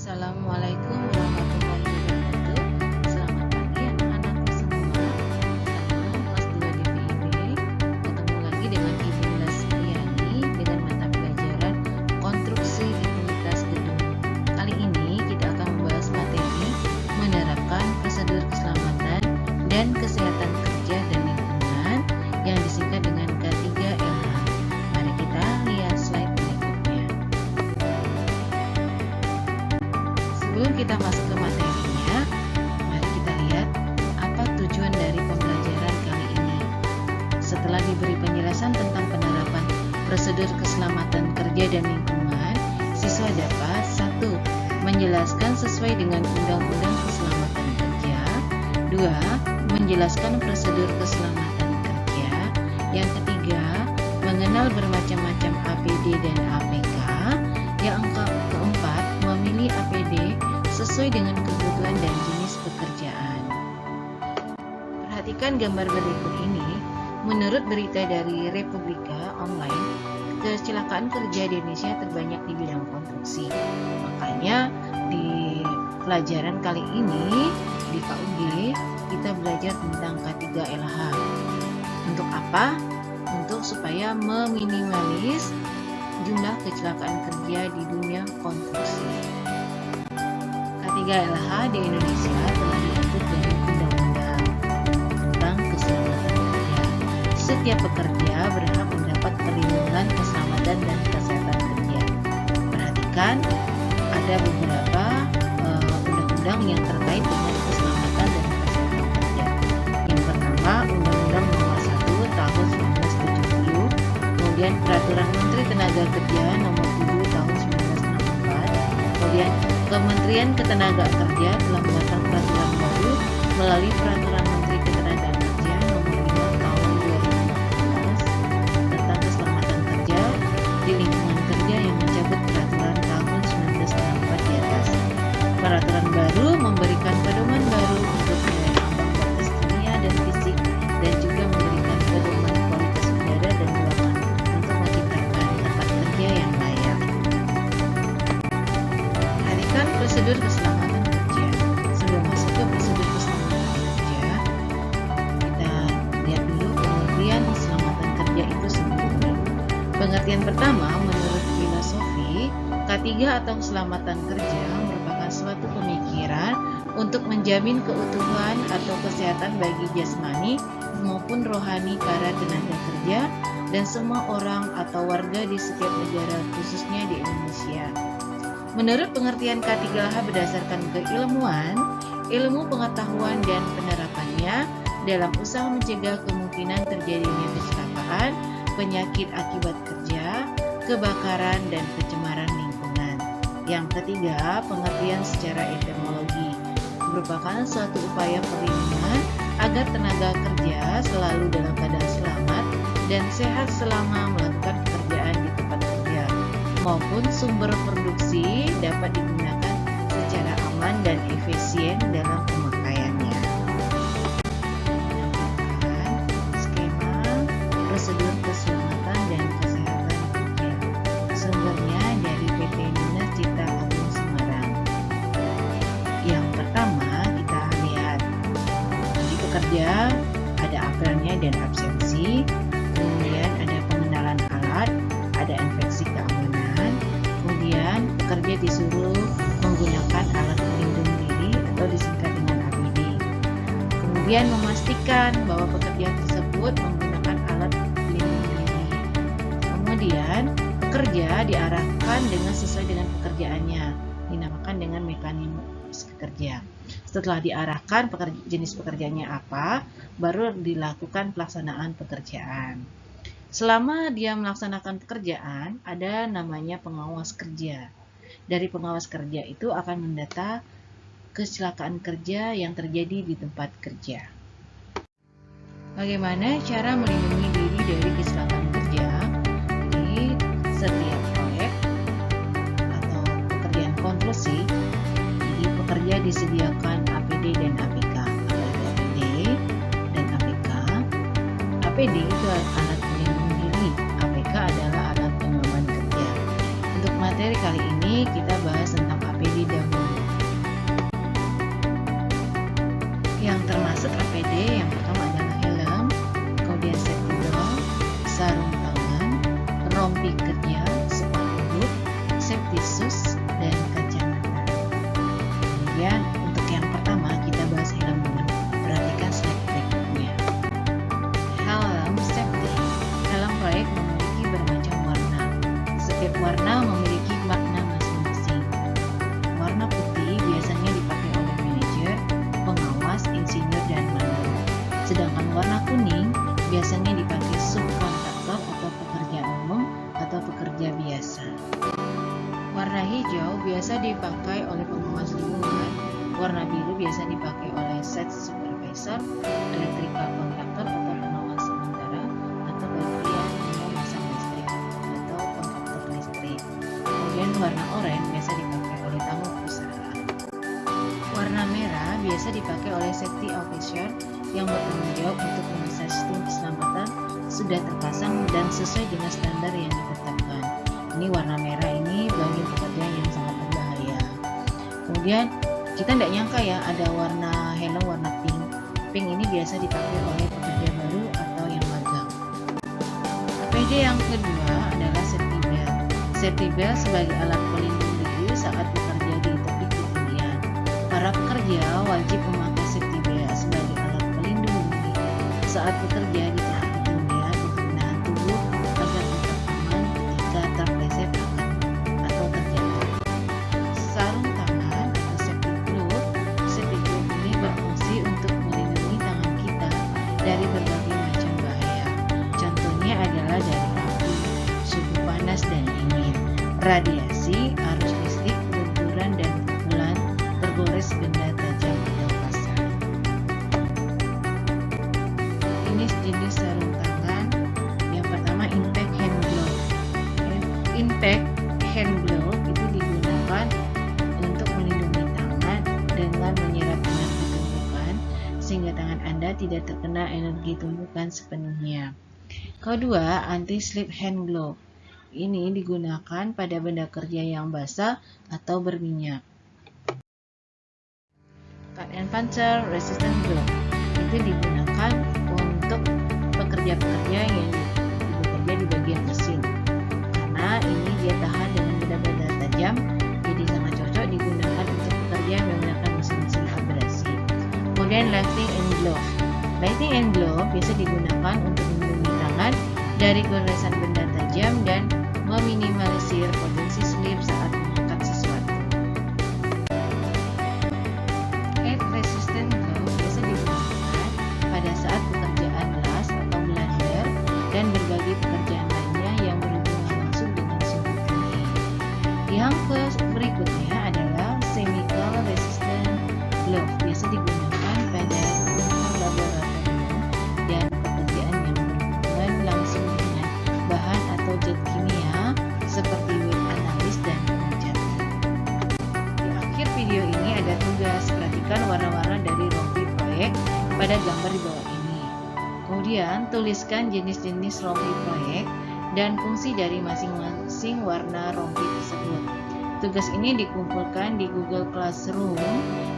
Assalamualaikum warahmatullahi wabarakatuh. Selamat pagi anak-anakku semua. Kita kelas 2 DPIB. Ketemu lagi dengan Ibu Lasriani dengan mata pelajaran konstruksi utilitas gedung. Kali ini kita akan membahas materi menerapkan prosedur keselamatan dan kesehatan kerja dan lingkungan yang disingkat dengan K3LH. Mari kita lihat slide berikutnya. Sebelum kita masuk ke materinya, mari kita lihat apa tujuan dari pembelajaran kali ini. Setelah diberi penjelasan tentang penerapan prosedur keselamatan kerja dan lingkungan, siswa dapat 1. Menjelaskan sesuai dengan Undang-Undang Keselamatan Kerja. 2. Menjelaskan prosedur keselamatan kerja. Yang ketiga, mengenal bermacam-macam APD dan APK. Yang keempat, memilih APD sesuai dengan kebutuhan dan jenis pekerjaan. Perhatikan gambar berikut ini. Menurut berita dari Republika Online, kecelakaan kerja di Indonesia terbanyak di bidang konstruksi. Makanya di pelajaran kali ini di KUG kita belajar tentang K3LH. Untuk apa? Untuk supaya meminimalis jumlah kecelakaan kerja di dunia konstruksi. K3LH di Indonesia telah diatur dari Undang-Undang tentang Keselamatan Kerja. Setiap pekerja berhak mendapat perlindungan keselamatan dan kesehatan kerja. Perhatikan, ada beberapa undang-undang yang terkait dengan keselamatan dan kesehatan kerja. Yang pertama, Undang-Undang Nomor 1 Tahun 1970, kemudian Peraturan Menteri Tenaga Kerja Nomor 7 Tahun 1964, kemudian Kementerian Ketenagakerjaan telah mengeluarkan peraturan baru melalui Peraturan Menteri Ketenagakerjaan Nomor 5 Tahun 2014 tentang keselamatan kerja di lingkungan kerja yang mencabut peraturan tahun 1964 di atas. Peraturan baru memberikan pedoman baru untuk nilai ambang batas kimia dan fisik dan juga memberikan pedoman kualitas udara dan ruangan untuk menciptakan tempat kerja yang layak. Perhatikan prosedur keselamatan kerja. Sebelum masuk ke prosedur keselamatan kerja, kita lihat dulu pengertian keselamatan kerja itu sendiri. Pengertian pertama, menurut filosofi, K3 atau keselamatan kerja merupakan suatu pemikiran untuk menjamin keutuhan atau kesehatan bagi jasmani maupun rohani para tenaga kerja dan semua orang atau warga di setiap negara, khususnya di Indonesia. Menurut pengertian K3LH berdasarkan keilmuan, ilmu pengetahuan dan penerapannya dalam usaha mencegah kemungkinan terjadinya kecelakaan, penyakit akibat kerja, kebakaran, dan pencemaran lingkungan. Yang ketiga, pengertian secara etimologi merupakan suatu upaya perlindungan agar tenaga kerja selalu dalam keadaan selamat dan sehat selama melakukan pekerjaan di tempat kerja, maupun sumber produksi dapat digunakan secara aman dan efisien dalam pemakaiannya. Skema prosedur keselamatan dan kesehatan kerja. Sumbernya dari PT Dinas Cipta Agung Semarang. Yang pertama, kita lihat di pekerja ada apelnya dan absensi, kemudian ada pengenalan alat, ada infeksi keamanan, kemudian pekerja disuruh menggunakan alat pelindung diri atau disingkat dengan APD. Kemudian memastikan bahwa pekerja tersebut menggunakan alat pelindung diri. Kemudian pekerja diarahkan dengan sesuai dengan pekerjaannya, dinamakan dengan mekanisme kerja. Setelah diarahkan jenis pekerjaannya apa, baru dilakukan pelaksanaan pekerjaan. Selama dia melaksanakan pekerjaan, ada namanya pengawas kerja. Dari pengawas kerja itu akan mendata kecelakaan kerja yang terjadi di tempat kerja. Bagaimana cara melindungi diri dari kecelakaan kerja? Di setiap proyek atau pekerjaan konstruksi, jadi pekerja disediakan APD dan APK. Ada APD dan APK. APD itu alat pelindung diri, APK adalah alat pengaman kerja. Untuk materi kali ini kita bahas tentang APD dahulu. dipakai oleh pengawas lingkungan. Warna biru biasa dipakai oleh site supervisor, electrical contractor atau pengawas sementara, atau bagian memasang listrik atau kontraktor listrik. Kemudian warna oranye biasa dipakai oleh tamu perusahaan. Warna merah biasa dipakai oleh safety officer yang bertanggung jawab untuk memastikan sistem keselamatan sudah terpasang dan sesuai dengan standar yang ditetapkan. Ini warna merah ini bagi pekerja yang sangat berbahaya. Kemudian kita tidak nyangka ya ada warna helm warna pink. Pink ini biasa dipakai oleh pekerja baru atau yang magang. APD yang kedua adalah safety belt. Safety belt sebagai alat pelindung diri saat bekerja di tebing ketinggian. Para pekerja wajib memakai safety belt sebagai alat pelindung diri saat bekerja di tebing ketinggian untuk menahan tubuh agar tetap aman ketika terpleset atau terjatuh. Sarung tangan atau safety glove ini berfungsi untuk melindungi tangan kita dari berbagai macam bahaya. Contohnya adalah dari api, suhu panas dan dingin, radiasi, arus listrik, benturan dan pukulan, tergores benda tajam atau kasar. Jenis sarung tangan yang pertama impact hand glove. Impact hand glove itu digunakan untuk melindungi tangan dengan menyerap energi tumpukan sehingga tangan Anda tidak terkena energi tumpukan sepenuhnya. Kedua, anti-slip hand glove. Ini digunakan pada benda kerja yang basah atau berminyak. Cut and puncture resistant glove itu digunakan untuk pekerja-pekerja yang bekerja di bagian mesin karena ini dia tahan dengan benda-benda tajam, jadi sangat cocok digunakan untuk pekerja yang menggunakan mesin-mesin abrasi. Kemudian lighting and glove. Lighting and glove biasa digunakan untuk melindungi tangan dari goresan benda tajam dan meminimalisir potensi slip saat mengangkat sesuatu. Heat resistant glove biasa digunakan pada saat pekerjaan las atau blender dan berbagai pekerjaan lainnya yang berhubungan langsung dengan suhu tinggi. Yang berikutnya adalah chemical resistant glove biasa digunakan pada lingkungan laboratorium dan pekerjaan yang berhubungan langsung dengan bahan atau zat kimia seperti wet analis dan pengecatan. Di akhir video ini ada tugas, perhatikan warna-warna dari rompi proyek pada gambar di bawah ini. Kemudian tuliskan jenis-jenis rompi proyek dan fungsi dari masing-masing warna rompi tersebut. Tugas ini dikumpulkan di Google Classroom,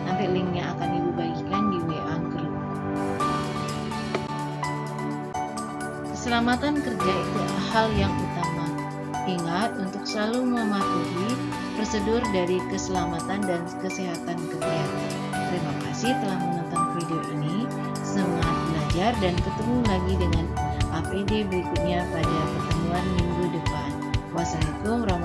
nanti linknya akan Ibu bagikan di WA Group. Keselamatan kerja itu hal yang utama. Ingat untuk selalu mematuhi prosedur dari keselamatan dan kesehatan kerja. Terima kasih telah menonton video ini. Semangat belajar dan ketemu lagi dengan APD berikutnya pada pertemuan minggu depan. Wassalamualaikum warahmatullahi wabarakatuh.